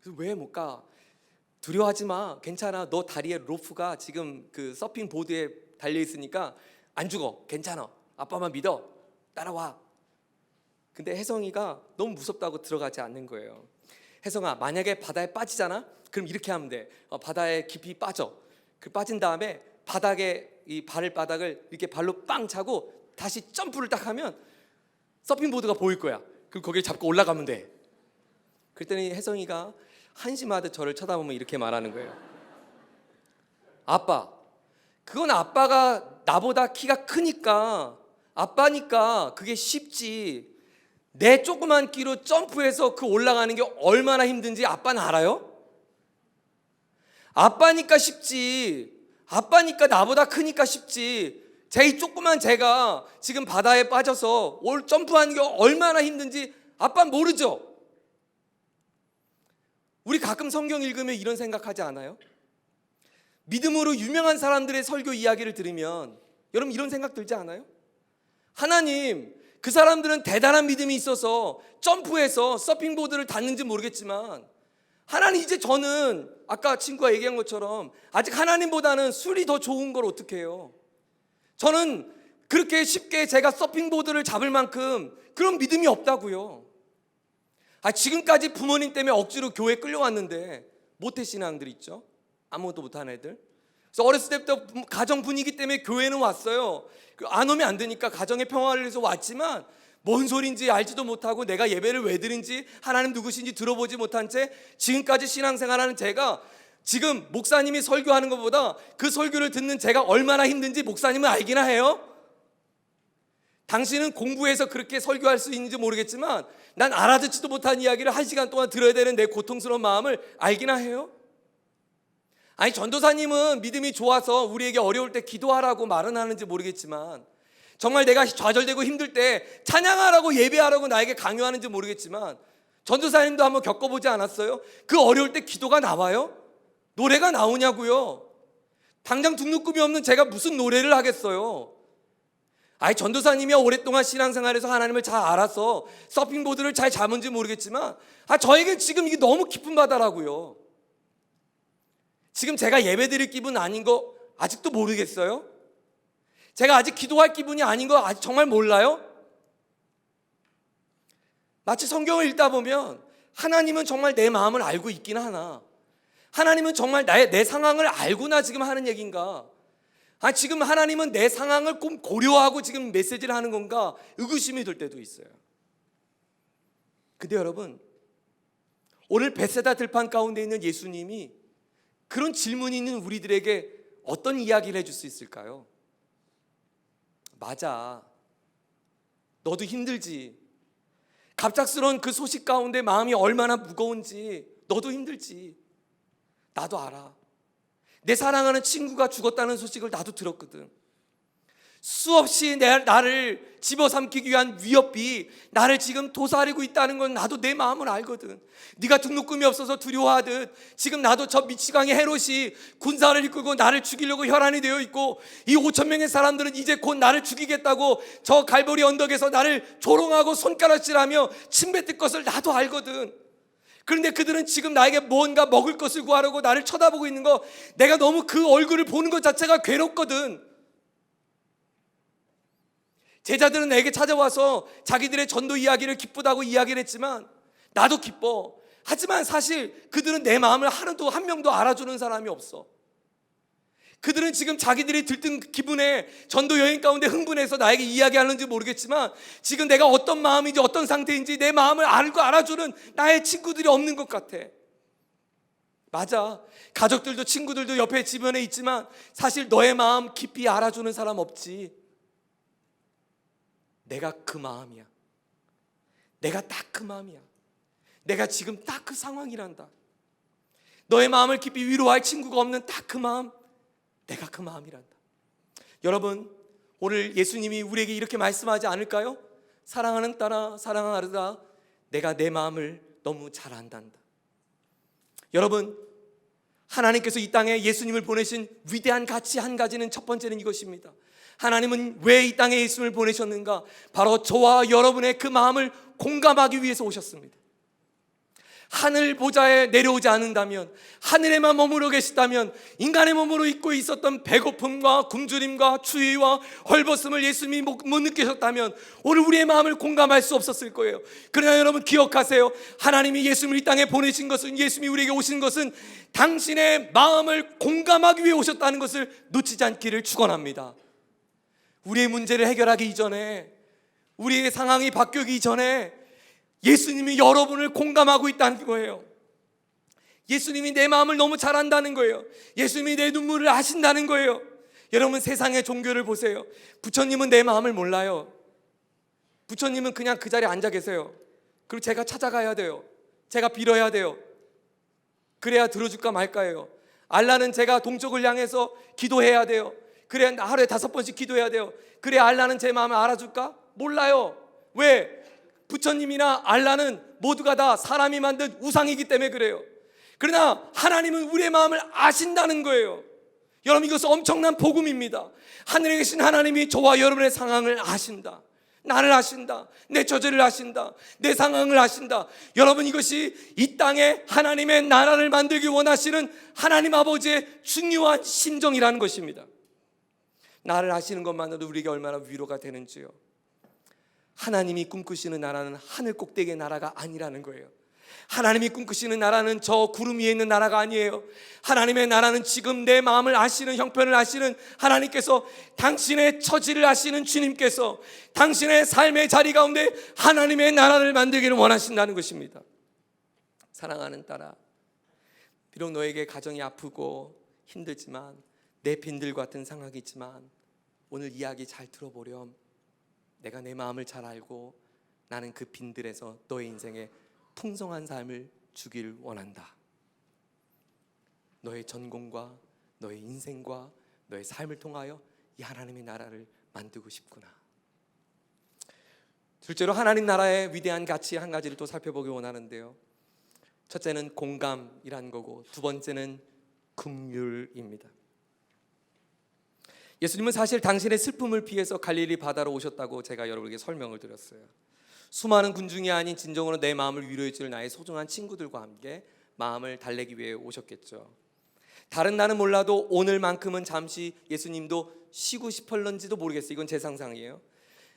그래서 왜 못 가? 두려워하지 마, 괜찮아. 너 다리에 로프가 지금 그 서핑 보드에 달려 있으니까 안 죽어, 괜찮아. 아빠만 믿어, 따라와. 근데 혜성이가 너무 무섭다고 들어가지 않는 거예요. 혜성아, 만약에 바다에 빠지잖아? 그럼 이렇게 하면 돼. 바다에 깊이 빠져. 그 빠진 다음에 바닥에 이 발바닥을 이렇게 발로 빵 차고 다시 점프를 딱 하면 서핑보드가 보일 거야. 그럼 거기를 잡고 올라가면 돼. 그랬더니 혜성이가 한심하듯 저를 쳐다보면 이렇게 말하는 거예요. 아빠, 그건 아빠가 나보다 키가 크니까, 아빠니까 그게 쉽지. 내 조그만 끼로 점프해서 그 올라가는 게 얼마나 힘든지 아빠는 알아요? 아빠니까 쉽지. 아빠니까 나보다 크니까 쉽지. 제 조그만 제가 지금 바다에 빠져서 점프하는 게 얼마나 힘든지 아빠는 모르죠? 우리 가끔 성경 읽으면 이런 생각하지 않아요? 믿음으로 유명한 사람들의 설교 이야기를 들으면 여러분 이런 생각 들지 않아요? 하나님, 그 사람들은 대단한 믿음이 있어서 점프해서 서핑보드를 탔는지 모르겠지만, 하나님, 이제 저는 아까 친구가 얘기한 것처럼 아직 하나님보다는 술이 더 좋은 걸 어떻게 해요? 저는 그렇게 쉽게 제가 서핑보드를 잡을 만큼 그런 믿음이 없다고요. 지금까지 부모님 때문에 억지로 교회 끌려왔는데 모태신앙들 있죠? 아무것도 못하는 애들. 그래서 어렸을 때부터 가정 분위기 때문에 교회는 왔어요. 안 오면 안 되니까 가정의 평화를 위해서 왔지만 뭔 소린지 알지도 못하고 내가 예배를 왜 드린지 하나님 누구신지 들어보지 못한 채 지금까지 신앙생활하는 제가 지금 목사님이 설교하는 것보다 그 설교를 듣는 제가 얼마나 힘든지 목사님은 알기나 해요? 당신은 공부해서 그렇게 설교할 수 있는지 모르겠지만 난 알아듣지도 못한 이야기를 1시간 동안 들어야 되는 내 고통스러운 마음을 알기나 해요? 전도사님은 믿음이 좋아서 우리에게 어려울 때 기도하라고 말은 하는지 모르겠지만, 정말 내가 좌절되고 힘들 때 찬양하라고 예배하라고 나에게 강요하는지 모르겠지만, 전도사님도 한번 겪어보지 않았어요? 그 어려울 때 기도가 나와요? 노래가 나오냐고요? 당장 등록금이 없는 제가 무슨 노래를 하겠어요? 전도사님이 오랫동안 신앙생활에서 하나님을 잘 알아서 서핑보드를 잘 잡은지 모르겠지만 저에겐 지금 이게 너무 깊은 바다라고요. 지금 제가 예배드릴 기분 아닌 거 아직도 모르겠어요? 제가 아직 기도할 기분이 아닌 거 아직 정말 몰라요? 마치 성경을 읽다 보면 하나님은 정말 내 마음을 알고 있긴 하나, 하나님은 정말 내 상황을 알고나 지금 하는 얘기인가, 지금 하나님은 내 상황을 꼭 고려하고 지금 메시지를 하는 건가 의구심이 들 때도 있어요. 근데 여러분, 오늘 벳세다 들판 가운데 있는 예수님이 그런 질문이 있는 우리들에게 어떤 이야기를 해줄 수 있을까요? 맞아, 너도 힘들지. 갑작스러운 그 소식 가운데 마음이 얼마나 무거운지 너도 힘들지. 나도 알아. 내 사랑하는 친구가 죽었다는 소식을 나도 들었거든. 수없이 나를 집어삼키기 위한 위협이 나를 지금 도사리고 있다는 건 나도 내 마음을 알거든. 네가 등록금이 없어서 두려워하듯 지금 나도 저 미치광이 헤롯이 군사를 이끌고 나를 죽이려고 혈안이 되어 있고, 이 5천 명의 사람들은 이제 곧 나를 죽이겠다고 저 갈보리 언덕에서 나를 조롱하고 손가락질하며 침뱉을 것을 나도 알거든. 그런데 그들은 지금 나에게 뭔가 먹을 것을 구하려고 나를 쳐다보고 있는 거, 내가 너무 그 얼굴을 보는 것 자체가 괴롭거든. 제자들은 내게 찾아와서 자기들의 전도 이야기를 기쁘다고 이야기를 했지만 나도 기뻐. 하지만 사실 그들은 내 마음을 하나도 한 명도 알아주는 사람이 없어. 그들은 지금 자기들이 들뜬 기분에 전도 여행 가운데 흥분해서 나에게 이야기하는지 모르겠지만 지금 내가 어떤 마음인지 어떤 상태인지 내 마음을 알고 알아주는 나의 친구들이 없는 것 같아. 맞아, 가족들도 친구들도 옆에 주변에 있지만 사실 너의 마음 깊이 알아주는 사람 없지. 내가 그 마음이야. 내가 딱 그 마음이야. 내가 지금 딱 그 상황이란다. 너의 마음을 깊이 위로할 친구가 없는 딱 그 마음, 내가 그 마음이란다. 여러분, 오늘 예수님이 우리에게 이렇게 말씀하지 않을까요? 사랑하는 딸아, 사랑하르다, 내가 내 마음을 너무 잘 안단다. 여러분, 하나님께서 이 땅에 예수님을 보내신 위대한 가치 한 가지는, 첫 번째는 이것입니다. 하나님은 왜 이 땅에 예수님을 보내셨는가? 바로 저와 여러분의 그 마음을 공감하기 위해서 오셨습니다. 하늘 보좌에 내려오지 않는다면, 하늘에만 머무르 계시다면 인간의 몸으로 입고 있었던 배고픔과 굶주림과 추위와 헐벗음을 예수님이 못 느끼셨다면 오늘 우리의 마음을 공감할 수 없었을 거예요. 그러나 여러분 기억하세요. 하나님이 예수님을 이 땅에 보내신 것은, 예수님이 우리에게 오신 것은 당신의 마음을 공감하기 위해 오셨다는 것을 놓치지 않기를 축원합니다. 우리의 문제를 해결하기 이전에, 우리의 상황이 바뀌기 전에 예수님이 여러분을 공감하고 있다는 거예요. 예수님이 내 마음을 너무 잘 안다는 거예요. 예수님이 내 눈물을 아신다는 거예요. 여러분, 세상의 종교를 보세요. 부처님은 내 마음을 몰라요. 부처님은 그냥 그 자리에 앉아 계세요. 그리고 제가 찾아가야 돼요. 제가 빌어야 돼요. 그래야 들어줄까 말까예요. 알라는 제가 동쪽을 향해서 기도해야 돼요. 그래야 하루에 5번씩 기도해야 돼요. 그래야 알라는 제 마음을 알아줄까? 몰라요. 왜? 부처님이나 알라는 모두가 다 사람이 만든 우상이기 때문에 그래요. 그러나 하나님은 우리의 마음을 아신다는 거예요. 여러분, 이것은 엄청난 복음입니다. 하늘에 계신 하나님이 저와 여러분의 상황을 아신다. 나를 아신다. 내 저절을 아신다. 내 상황을 아신다. 여러분, 이것이 이 땅에 하나님의 나라를 만들기 원하시는 하나님 아버지의 중요한 심정이라는 것입니다. 나를 아시는 것만으로도 우리에게 얼마나 위로가 되는지요. 하나님이 꿈꾸시는 나라는 하늘 꼭대기의 나라가 아니라는 거예요. 하나님이 꿈꾸시는 나라는 저 구름 위에 있는 나라가 아니에요. 하나님의 나라는 지금 내 마음을 아시는, 형편을 아시는 하나님께서, 당신의 처지를 아시는 주님께서 당신의 삶의 자리 가운데 하나님의 나라를 만들기를 원하신다는 것입니다. 사랑하는 딸아, 비록 너에게 가정이 아프고 힘들지만, 내 빈들 같은 상황이 있지만 오늘 이야기 잘 들어보렴. 내가 내 마음을 잘 알고 나는 그 빈들에서 너의 인생에 풍성한 삶을 주길 원한다. 너의 전공과 너의 인생과 너의 삶을 통하여 이 하나님의 나라를 만들고 싶구나. 둘째로 하나님 나라의 위대한 가치 한 가지를 또 살펴보기 원하는데요. 첫째는 공감이란 거고, 두 번째는 긍휼입니다. 예수님은 사실 당신의 슬픔을 피해서 갈릴리 바다로 오셨다고 제가 여러분에게 설명을 드렸어요. 수많은 군중이 아닌 진정으로 내 마음을 위로해 줄 나의 소중한 친구들과 함께 마음을 달래기 위해 오셨겠죠. 다른 날은 몰라도 오늘만큼은 잠시 예수님도 쉬고 싶었는지도 모르겠어요. 이건 제 상상이에요.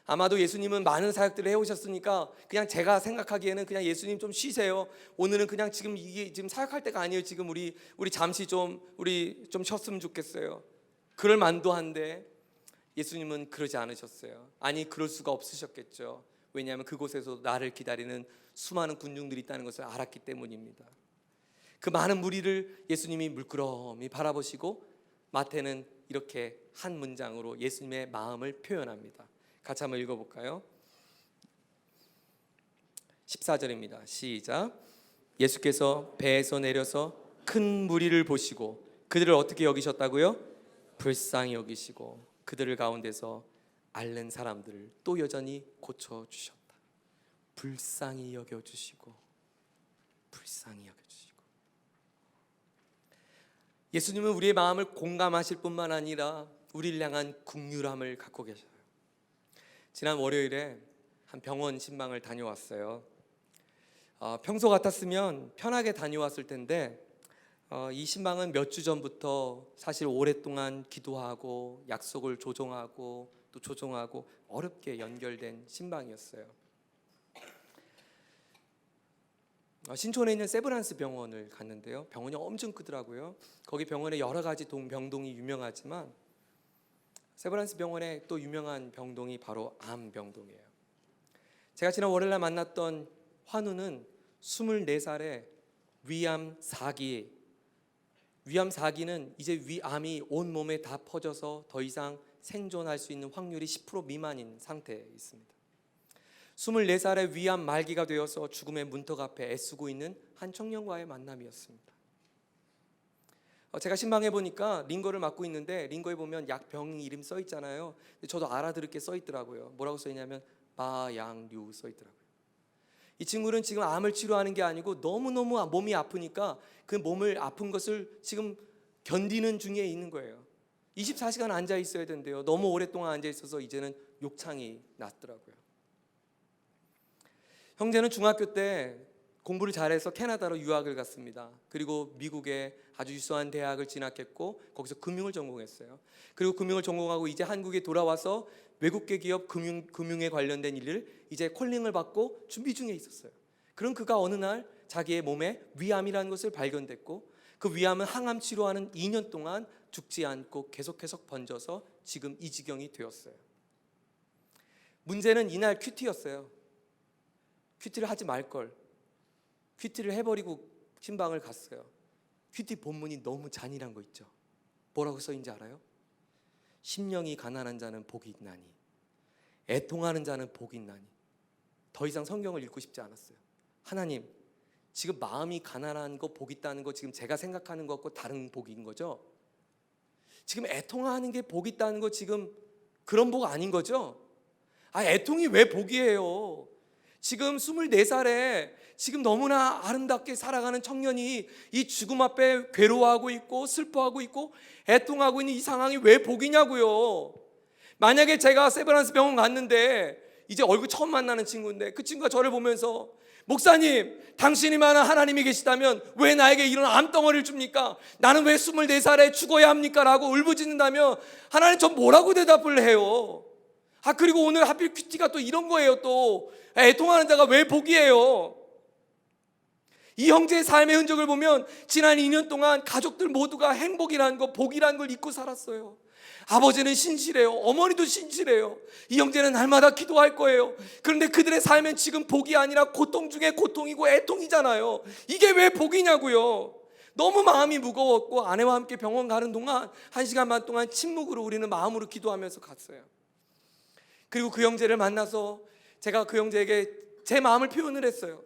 아마도 예수님은 많은 사역들을 해오셨으니까 그냥 제가 생각하기에는 그냥 예수님 좀 쉬세요. 오늘은 그냥 지금 이게 지금 사역할 때가 아니에요. 지금 우리 잠시 우리 좀 쉬었으면 좋겠어요. 그럴 만도 한데 예수님은 그러지 않으셨어요. 아니, 그럴 수가 없으셨겠죠. 왜냐하면 그곳에서 나를 기다리는 수많은 군중들이 있다는 것을 알았기 때문입니다. 그 많은 무리를 예수님이 물끄러미 바라보시고 마태는 이렇게 한 문장으로 예수님의 마음을 표현합니다. 같이 한번 읽어볼까요? 14절입니다. 시작. 예수께서 배에서 내려서 큰 무리를 보시고 그들을 어떻게 여기셨다고요? 불쌍히 여기시고 그들을 가운데서 앓는 사람들을 또 여전히 고쳐주셨다. 불쌍히 여겨주시고 불쌍히 여겨주시고. 예수님은 우리의 마음을 공감하실 뿐만 아니라 우리를 향한 긍휼함을 갖고 계셔요. 지난 월요일에 한 병원 신방을 다녀왔어요. 평소 같았으면 편하게 다녀왔을 텐데 이 신방은 몇 주 전부터 사실 오랫동안 기도하고 약속을 조정하고 또 조정하고 어렵게 연결된 신방이었어요. 신촌에 있는 세브란스 병원을 갔는데요. 병원이 엄청 크더라고요. 거기 병원에 여러 가지 병동이 유명하지만 세브란스 병원의 또 유명한 병동이 바로 암 병동이에요. 제가 지난 월요일날 만났던 환우는 24살에 위암 4기. 위암 4기는 이제 위암이 온 몸에 다 퍼져서 더 이상 생존할 수 있는 확률이 10% 미만인 상태에 있습니다. 24살에 위암 말기가 되어서 죽음의 문턱 앞에 애쓰고 있는 한 청년과의 만남이었습니다. 제가 신방에 보니까 링거를 맡고 있는데 링거에 보면 약병 이름 써 있잖아요. 저도 알아들을 게 써 있더라고요. 뭐라고 써 있냐면 마양류 써 있더라고요. 이 친구는 지금 암을 치료하는 게 아니고 너무너무 몸이 아프니까 그 몸을 아픈 것을 지금 견디는 중에 있는 거예요. 24시간 앉아 있어야 된대요. 너무 오랫동안 앉아 있어서 이제는 욕창이 났더라고요. 형제는 중학교 때 공부를 잘해서 캐나다로 유학을 갔습니다. 그리고 미국의 아주 유수한 대학을 진학했고 거기서 금융을 전공했어요. 그리고 금융을 전공하고 이제 한국에 돌아와서 외국계 기업 금융에 관련된 일을 이제 콜링을 받고 준비 중에 있었어요. 그럼 그가 어느 날 자기의 몸에 위암이라는 것을 발견됐고 그 위암은 항암 치료하는 2년 동안 죽지 않고 계속해서 번져서 지금 이 지경이 되었어요. 문제는 이날 큐티였어요. 큐티를 하지 말걸. 큐티를 해버리고 신방을 갔어요. 큐티 본문이 너무 잔인한 거 있죠. 뭐라고 써있는지 알아요? 심령이 가난한 자는 복이 있나니 애통하는 자는 복이 있나니. 더 이상 성경을 읽고 싶지 않았어요. 하나님, 지금 마음이 가난한 거 복 있다는 거 지금 제가 생각하는 것과 다른 복인 거죠? 지금 애통하는 게 복 있다는 거 지금 그런 복 아닌 거죠? 애통이 왜 복이에요? 지금 24살에 지금 너무나 아름답게 살아가는 청년이 이 죽음 앞에 괴로워하고 있고 슬퍼하고 있고 애통하고 있는 이 상황이 왜 복이냐고요. 만약에 제가 세브란스 병원 갔는데 이제 얼굴 처음 만나는 친구인데 그 친구가 저를 보면서 목사님, 당신이만한 하나님이 계시다면 왜 나에게 이런 암덩어리를 줍니까? 나는 왜 24살에 죽어야 합니까? 라고 울부짖는다면 하나님 전 뭐라고 대답을 해요? 그리고 오늘 하필 큐티가 또 이런 거예요. 또 애통하는 자가 왜 복이에요? 이 형제의 삶의 흔적을 보면 지난 2년 동안 가족들 모두가 행복이라는 거, 복이라는 걸 잊고 살았어요. 아버지는 신실해요. 어머니도 신실해요. 이 형제는 날마다 기도할 거예요. 그런데 그들의 삶은 지금 복이 아니라 고통 중에 고통이고 애통이잖아요. 이게 왜 복이냐고요. 너무 마음이 무거웠고 아내와 함께 병원 가는 동안 1시간 반 동안 침묵으로 우리는 마음으로 기도하면서 갔어요. 그리고 그 형제를 만나서 제가 그 형제에게 제 마음을 표현을 했어요.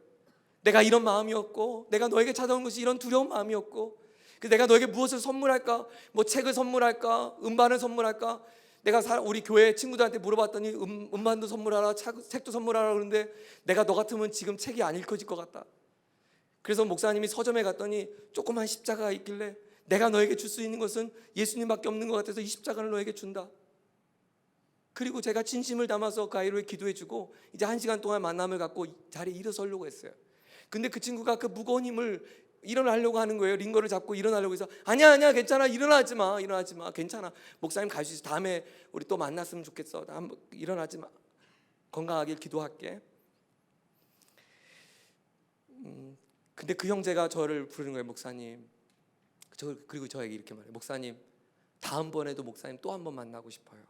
내가 이런 마음이었고 내가 너에게 찾아온 것이 이런 두려운 마음이었고 내가 너에게 무엇을 선물할까? 뭐 책을 선물할까? 음반을 선물할까? 내가 우리 교회 친구들한테 물어봤더니 음반도 선물하라, 책도 선물하라 그러는데 내가 너 같으면 지금 책이 안 읽혀질 것 같다. 그래서 목사님이 서점에 갔더니 조그만 십자가가 있길래 내가 너에게 줄 수 있는 것은 예수님밖에 없는 것 같아서 이 십자가를 너에게 준다. 그리고 제가 진심을 담아서 그 아이를 기도해주고 이제 1시간 동안 만남을 갖고 자리에 일어서려고 했어요. 근데 그 친구가 그 무거운 힘을 일어나려고 하는 거예요. 링거를 잡고 일어나려고 해서 아니야 괜찮아, 일어나지 마 괜찮아, 목사님 갈 수 있어, 다음에 우리 또 만났으면 좋겠어, 일어나지 마, 건강하길 기도할게. 근데 그 형제가 저를 부르는 거예요. 목사님, 그리고 저에게 이렇게 말해요. 목사님, 다음번에도 목사님 또 한 번 만나고 싶어요.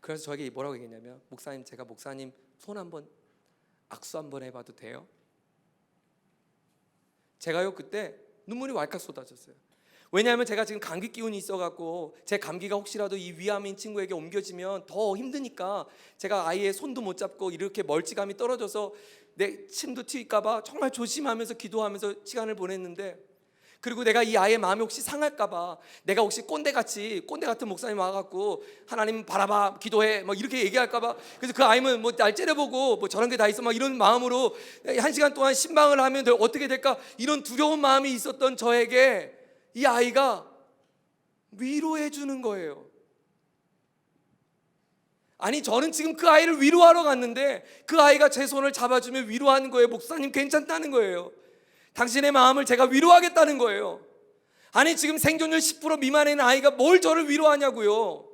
그래서 저에게 뭐라고 얘기했냐면, 목사님, 제가 목사님 손 한번 악수 한번 해봐도 돼요? 제가요 그때 눈물이 왈칵 쏟아졌어요. 왜냐하면 제가 지금 감기 기운이 있어갖고 제 감기가 혹시라도 이 위암인 친구에게 옮겨지면 더 힘드니까 제가 아이의 손도 못 잡고 이렇게 멀찌감이 떨어져서 내 침도 튀일까봐 정말 조심하면서 기도하면서 시간을 보냈는데, 그리고 내가 이 아이의 마음이 혹시 상할까봐 내가 혹시 꼰대 같은 목사님 와갖고 하나님 바라봐 기도해 뭐 이렇게 얘기할까봐, 그래서 그 아이는 뭐 날 째려보고 뭐 저런 게 다 있어 막 이런 마음으로 1시간 동안 신방을 하면 어떻게 될까, 이런 두려운 마음이 있었던 저에게 이 아이가 위로해 주는 거예요. 아니, 저는 지금 그 아이를 위로하러 갔는데 그 아이가 제 손을 잡아주며 위로하는 거예요. 목사님 괜찮다는 거예요. 당신의 마음을 제가 위로하겠다는 거예요. 아니, 지금 생존율 10% 미만에 있는 아이가 뭘 저를 위로하냐고요.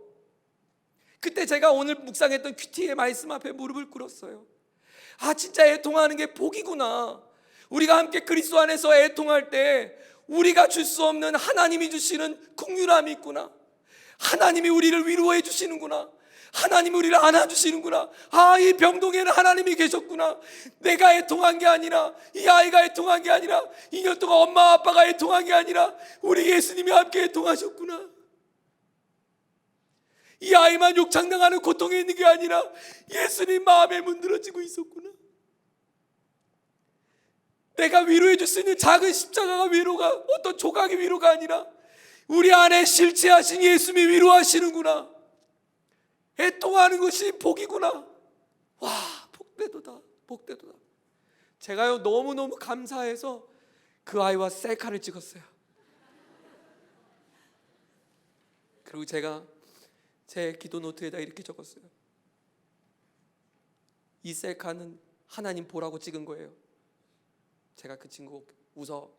그때 제가 오늘 묵상했던 큐티의 말씀 앞에 무릎을 꿇었어요. 아, 진짜 애통하는 게 복이구나. 우리가 함께 그리스도 안에서 애통할 때 우리가 줄 수 없는 하나님이 주시는 긍휼함이 있구나. 하나님이 우리를 위로해 주시는구나. 하나님이 우리를 안아주시는구나. 아, 이 병동에는 하나님이 계셨구나. 내가 애통한 게 아니라, 이 아이가 애통한 게 아니라, 2년 동안 엄마 아빠가 애통한 게 아니라 우리 예수님이 함께 애통하셨구나. 이 아이만 욕창당하는 고통에 있는 게 아니라 예수님 마음에 문드러지고 있었구나. 내가 위로해 줄 수 있는 작은 십자가가 위로가, 어떤 조각의 위로가 아니라 우리 안에 실체하신 예수님이 위로하시는구나. 애통하는 것이 복이구나. 와, 복되도다. 제가요 너무너무 감사해서 그 아이와 셀카를 찍었어요. 그리고 제가 제 기도 노트에다 이렇게 적었어요. 이 셀카는 하나님 보라고 찍은 거예요. 제가 그 친구 웃어.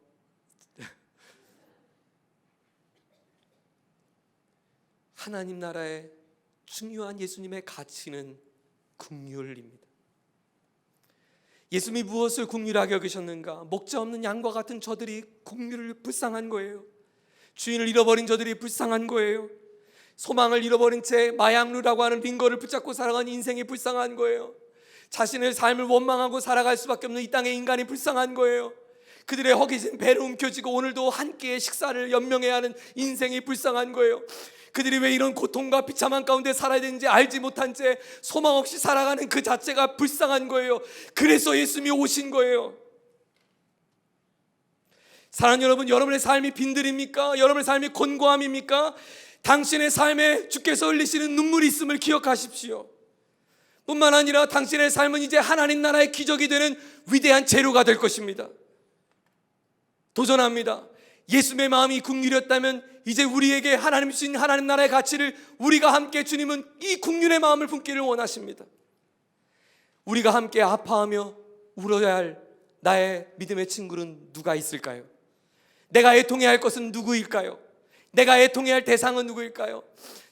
하나님 나라의 중요한 예수님의 가치는 긍휼입니다. 예수님이 무엇을 긍휼하게 여기셨는가? 목자 없는 양과 같은 저들이 긍휼을 불쌍한 거예요. 주인을 잃어버린 저들이 불쌍한 거예요. 소망을 잃어버린 채 마약류라고 하는 링거를 붙잡고 살아간 인생이 불쌍한 거예요. 자신의 삶을 원망하고 살아갈 수밖에 없는 이 땅의 인간이 불쌍한 거예요. 그들의 허기진 배를 움켜쥐고 오늘도 한 끼의 식사를 연명해야 하는 인생이 불쌍한 거예요. 그들이 왜 이런 고통과 비참한 가운데 살아야 되는지 알지 못한 채 소망 없이 살아가는 그 자체가 불쌍한 거예요. 그래서 예수님이 오신 거예요. 사랑하는 여러분, 여러분의 삶이 빈들입니까? 여러분의 삶이 곤고함입니까? 당신의 삶에 주께서 흘리시는 눈물이 있음을 기억하십시오. 뿐만 아니라 당신의 삶은 이제 하나님 나라의 기적이 되는 위대한 재료가 될 것입니다. 도전합니다. 예수님의 마음이 긍휼이었다면 이제 우리에게 하나님 주신 하나님 나라의 가치를 우리가 함께, 주님은 이 긍휼의 마음을 품기를 원하십니다. 우리가 함께 아파하며 울어야 할 나의 믿음의 친구는 누가 있을까요? 내가 애통해야 할 것은 누구일까요? 내가 애통해야 할 대상은 누구일까요?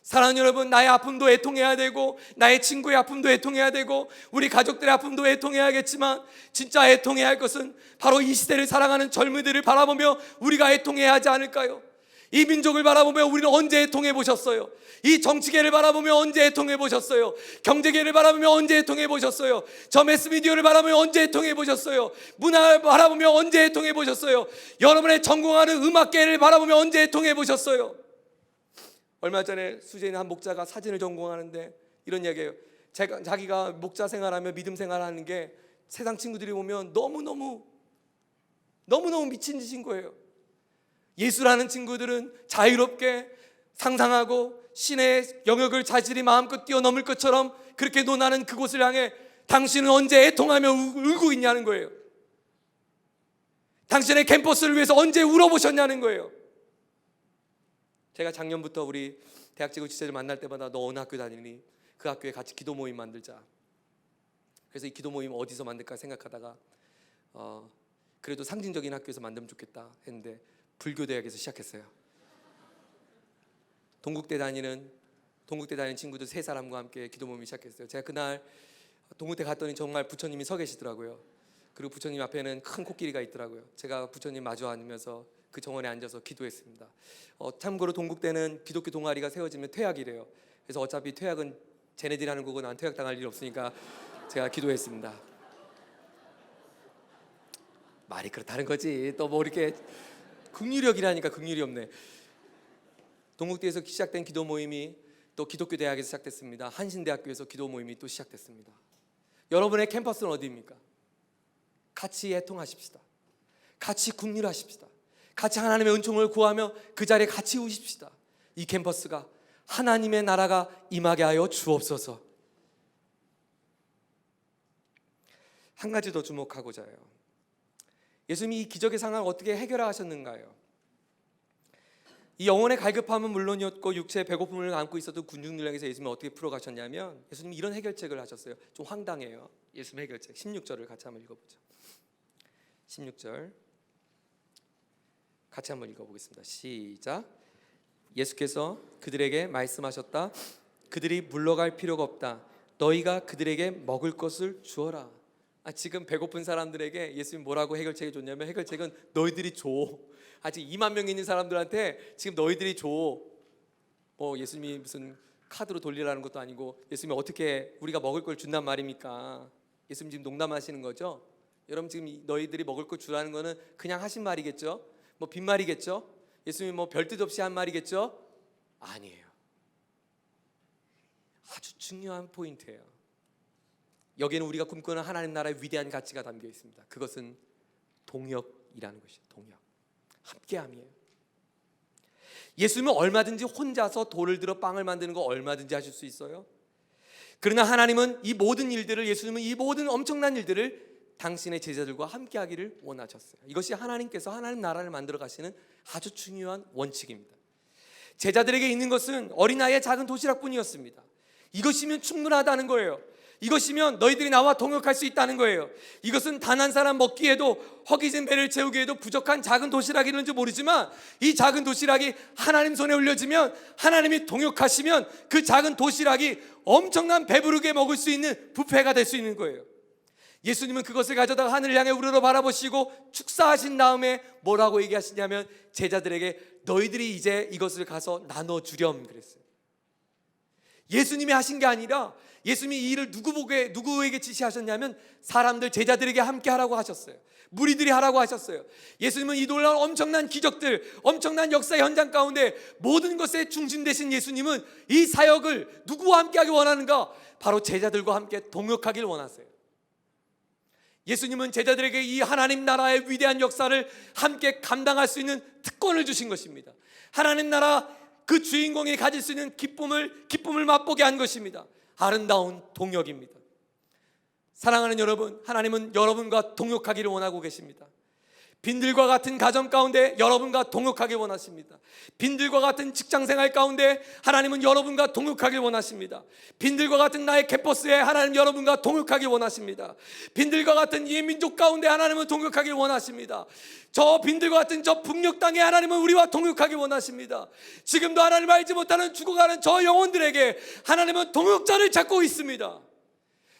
사랑하는 여러분, 나의 아픔도 애통해야 되고 나의 친구의 아픔도 애통해야 되고 우리 가족들의 아픔도 애통해야겠지만 진짜 애통해야 할 것은 바로 이 시대를 살아가는 젊은이들을 바라보며 우리가 애통해야 하지 않을까요? 이 민족을 바라보며 우리는 언제 애통해 보셨어요? 이 정치계를 바라보며 언제 애통해 보셨어요? 경제계를 바라보며 언제 애통해 보셨어요? 저 매스미디어를 바라보며 언제 애통해 보셨어요? 문화를 바라보며 언제 애통해 보셨어요? 여러분의 전공하는 음악계를 바라보며 언제 애통해 보셨어요? 얼마 전에 수재인 한 목자가 사진을 전공하는데 이런 이야기예요. 자기가 목자 생활하며 믿음 생활하는 게 세상 친구들이 보면 너무너무 미친 짓인 거예요. 예수라는 친구들은 자유롭게 상상하고 신의 영역을 자질이 마음껏 뛰어넘을 것처럼 그렇게 논하는 그곳을 향해 당신은 언제 애통하며 울고 있냐는 거예요. 당신의 캠퍼스를 위해서 언제 울어보셨냐는 거예요. 제가 작년부터 우리 대학 지구 지체들 만날 때마다 너 어느 학교 다니니? 그 학교에 같이 기도 모임 만들자. 그래서 이 기도 모임 어디서 만들까 생각하다가 그래도 상징적인 학교에서 만들면 좋겠다 했는데 불교대학에서 시작했어요. 동국대 다니는 친구들 3사람과 함께 기도 모임을 시작했어요. 제가 그날 동국대 갔더니 정말 부처님이 서 계시더라고요. 그리고 부처님 앞에는 큰 코끼리가 있더라고요. 제가 부처님 마주 앉으면서 그 정원에 앉아서 기도했습니다. 참고로 동국대는 기독교 동아리가 세워지면 퇴학이래요. 그래서 어차피 퇴학은 쟤네들이 하는 거고 난 퇴학 당할 일 없으니까 제가 기도했습니다. 말이 그렇다는 거지. 또 뭐 이렇게 긍휼력이라니까 긍휼이 없네. 동국대에서 시작된 기도 모임이 또 기독교 대학에서 시작됐습니다. 한신대학교에서 기도 모임이 또 시작됐습니다. 여러분의 캠퍼스는 어디입니까? 같이 애통하십시다. 같이 긍휼하십시다. 같이 하나님의 은총을 구하며 그 자리에 같이 오십시다. 이 캠퍼스가 하나님의 나라가 임하게 하여 주옵소서. 한 가지 더 주목하고자 해요. 예수님이 이 기적의 상황을 어떻게 해결하셨는가요? 이 영혼의 갈급함은 물론이었고 육체의 배고픔을 안고 있어도 군중들에게서 예수님이 어떻게 풀어가셨냐면 예수님이 이런 해결책을 하셨어요. 좀 황당해요. 예수님 해결책 16절을 같이 한번 읽어보죠. 16절 같이 한번 읽어보겠습니다. 시작. 예수께서 그들에게 말씀하셨다. 그들이 물러갈 필요가 없다. 너희가 그들에게 먹을 것을 주어라. 지금 배고픈 사람들에게 예수님이 뭐라고 해결책을 줬냐면 해결책은 너희들이 줘. 아직 2만 명 있는 사람들한테 지금 너희들이 줘. 예수님이 무슨 카드로 돌리라는 것도 아니고 예수님이 어떻게 우리가 먹을 걸 준단 말입니까? 예수님 지금 농담하시는 거죠? 여러분 지금 너희들이 먹을 걸 주라는 거는 그냥 하신 말이겠죠? 빈말이겠죠? 예수님이 별뜻 없이 한 말이겠죠? 아니에요. 아주 중요한 포인트예요. 여기에는 우리가 꿈꾸는 하나님 나라의 위대한 가치가 담겨 있습니다. 그것은 동역이라는 것이에요. 동역, 함께함이에요. 예수님은 얼마든지 혼자서 돌을 들어 빵을 만드는 거 얼마든지 하실 수 있어요. 그러나 하나님은 이 모든 일들을, 예수님은 이 모든 엄청난 일들을 당신의 제자들과 함께하기를 원하셨어요. 이것이 하나님께서 하나님 나라를 만들어 가시는 아주 중요한 원칙입니다. 제자들에게 있는 것은 어린아이의 작은 도시락뿐이었습니다. 이것이면 충분하다는 거예요. 이것이면 너희들이 나와 동역할 수 있다는 거예요. 이것은 단 한 사람 먹기에도, 허기진 배를 채우기에도 부족한 작은 도시락이는지 모르지만 이 작은 도시락이 하나님 손에 올려지면, 하나님이 동역하시면 그 작은 도시락이 엄청난 배부르게 먹을 수 있는 뷔페가 될 수 있는 거예요. 예수님은 그것을 가져다가 하늘을 향해 우러러 바라보시고 축사하신 다음에 뭐라고 얘기하시냐면 제자들에게 너희들이 이제 이것을 가서 나눠주렴 그랬어요. 예수님이 하신 게 아니라 예수님이 이 일을 누구에게 지시하셨냐면 사람들, 제자들에게 함께 하라고 하셨어요. 무리들이 하라고 하셨어요. 예수님은 이 놀라운 엄청난 기적들, 엄청난 역사 현장 가운데 모든 것에 중심 되신 예수님은 이 사역을 누구와 함께 하길 원하는가? 바로 제자들과 함께 동역하길 원하세요. 예수님은 제자들에게 이 하나님 나라의 위대한 역사를 함께 감당할 수 있는 특권을 주신 것입니다. 하나님 나라 그 주인공이 가질 수 있는 기쁨을 맛보게 한 것입니다. 아름다운 동역입니다. 사랑하는 여러분, 하나님은 여러분과 동역하기를 원하고 계십니다. 빈들과 같은 가정 가운데 여러분과 동역하길 원하십니다. 빈들과 같은 직장생활 가운데 하나님은 여러분과 동역하길 원하십니다. 빈들과 같은 나의 캠퍼스에 하나님 여러분과 동역하길 원하십니다. 빈들과 같은 이 민족 가운데 하나님은 동역하길 원하십니다. 저 빈들과 같은 저 북녘 땅에 하나님은 우리와 동역하길 원하십니다. 지금도 하나님 알지 못하는 죽어가는 저 영혼들에게 하나님은 동역자를 찾고 있습니다.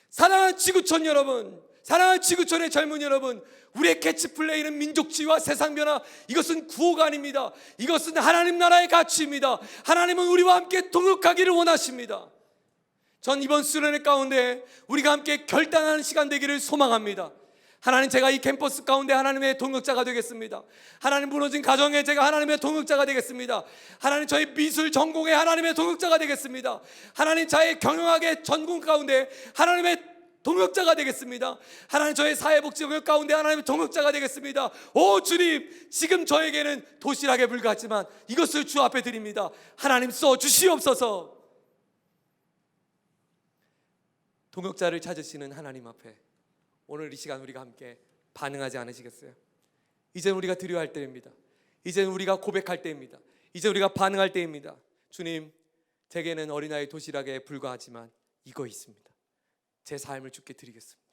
사랑하는 지구촌 여러분, 사랑하는 지구촌의 젊은 여러분, 우리의 캐치플레이는 민족주의와 세상 변화, 이것은 구호가 아닙니다. 이것은 하나님 나라의 가치입니다. 하나님은 우리와 함께 동역하기를 원하십니다. 전 이번 수련회 가운데 우리가 함께 결단하는 시간 되기를 소망합니다. 하나님, 제가 이 캠퍼스 가운데 하나님의 동역자가 되겠습니다. 하나님, 무너진 가정에 제가 하나님의 동역자가 되겠습니다. 하나님, 저희 미술 전공에 하나님의 동역자가 되겠습니다. 하나님, 저의 경영학의 전공 가운데 하나님의 동역자가 되겠습니다. 하나님, 저의 사회복지 영역 가운데 하나님의 동역자가 되겠습니다. 오 주님, 지금 저에게는 도시락에 불과하지만 이것을 주 앞에 드립니다. 하나님, 써 주시옵소서. 동역자를 찾으시는 하나님 앞에 오늘 이 시간 우리가 함께 반응하지 않으시겠어요? 이제는 우리가 드려야 할 때입니다. 이제는 우리가 고백할 때입니다. 이제 우리가 반응할 때입니다. 주님, 제게는 어린아이 도시락에 불과하지만 이거 있습니다. 제 삶을 주께 드리겠습니다.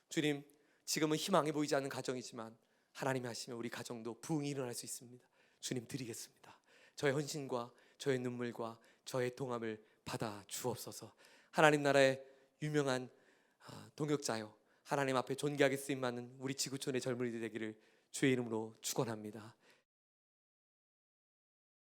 주님, 지금은 희망이 보이지 않는 가정이지만 하나님이 하시면 우리 가정도 부흥이 일어날 수 있습니다. 주님 드리겠습니다. 저의 헌신과 저의 눈물과 저의 동함을 받아 주옵소서. 하나님 나라의 유명한 동역자요, 하나님 앞에 존귀하게 쓰임받는 우리 지구촌의 젊은이들 되기를 주의 이름으로 축원합니다.